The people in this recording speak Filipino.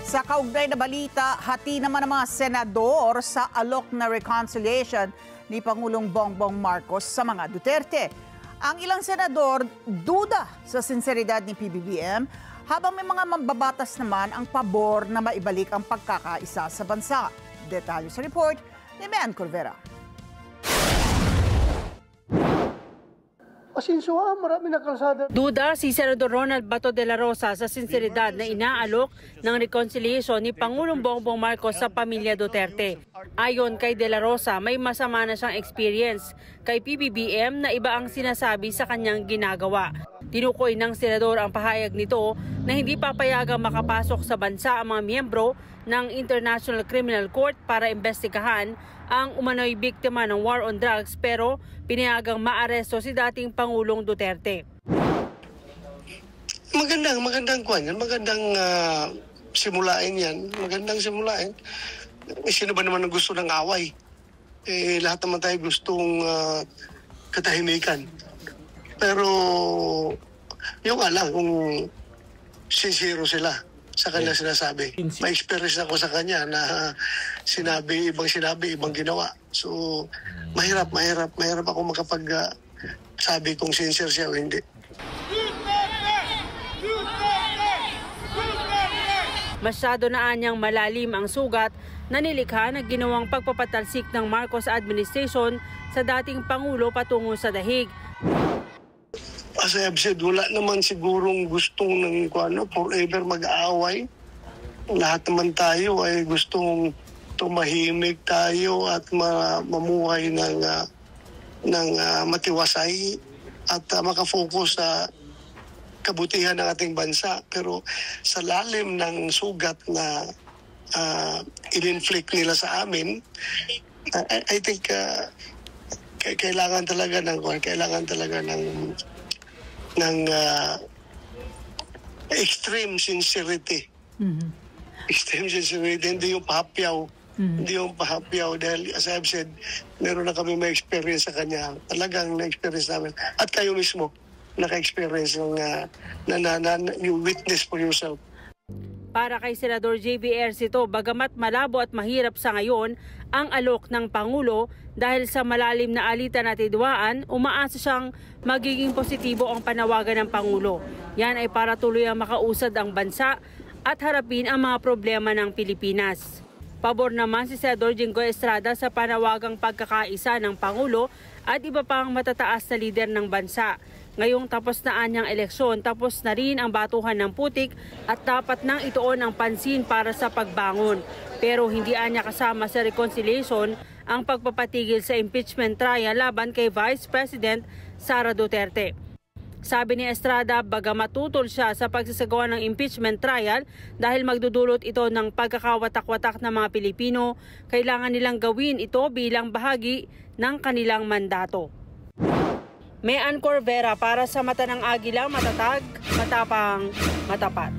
Sa kaugnay na balita, hati naman ang mga senador sa alok na reconciliation ni Pangulong Bongbong Marcos sa mga Duterte. Ang ilang senador duda sa sinseridad ni PBBM, habang may mga mambabatas naman ang pabor na maibalik ang pagkakaisa sa bansa. Detalye sa report ni Mean Corvera. Marami na kalsada. Duda si Senador Ronald Bato de la Rosa sa sinseridad na inaalok ng reconciliation ni Pangulong Bongbong Marcos sa pamilya Duterte. Ayon kay de la Rosa, may masama na siyang experience kay PBBM na iba ang sinasabi sa kanyang ginagawa. Tinukoy ng senador ang pahayag nito na hindi papayagang makapasok sa bansa ang mga miyembro ng International Criminal Court para imbestigahan ang umano'y biktima ng war on drugs, pero pinayagang maaresto si dating Pangulong Duterte. Magandang kwan yan. Magandang simulain yan. Magandang simulain. Sino ba naman ang gusto ng away? Lahat naman tayo gustong katahimikan. Pero yung alam kung sincere sila sa kanya sinasabi. May experience ako sa kanya na ibang ginawa. So, mahirap ako sabi kung sincere siya o hindi. Masyado na anyang malalim ang sugat na nilikha na ginawang pagpapatalsik ng Marcos administration sa dating Pangulo patungo sa dahig. As I have said, wala naman sigurong gustong forever mag-aaway. Lahat naman tayo ay gustong tumahimik tayo at mamuhay ng matiwasay at makafocus sa kabutihan ng ating bansa. Pero sa lalim ng sugat na in-inflict nila sa amin, I think kailangan talaga ng extreme sincerity. Extreme sincerity, hindi yung pahapyaw. Hindi yung pahapyaw dahil as I've said, meron na kami may experience sa kanya. Talagang na-experience namin. At kayo mismo, naka-experience you witness for yourself. Para kay Senador J.V. Ercito, bagamat malabo at mahirap sa ngayon ang alok ng Pangulo dahil sa malalim na alitan at hidwaan, umaasa siyang magiging positibo ang panawagan ng Pangulo. Yan ay para tuloy ang makausad ang bansa at harapin ang mga problema ng Pilipinas. Pabor naman si Senador Jinggoy Estrada sa panawagang pagkakaisa ng Pangulo at iba pang matataas na lider ng bansa. Ngayong tapos na anyang eleksyon, tapos na rin ang batuhan ng putik at dapat nang ituon ang pansin para sa pagbangon. Pero hindi anya kasama sa reconciliation ang pagpapatigil sa impeachment trial laban kay Vice President Sara Duterte. Sabi ni Estrada, bagamat tutol siya sa pagsasagawa ng impeachment trial dahil magdudulot ito ng pagkakawatak-watak ng mga Pilipino, kailangan nilang gawin ito bilang bahagi ng kanilang mandato. Mean Corvera para sa Mata ng Agila, matatag, matapang, matapat.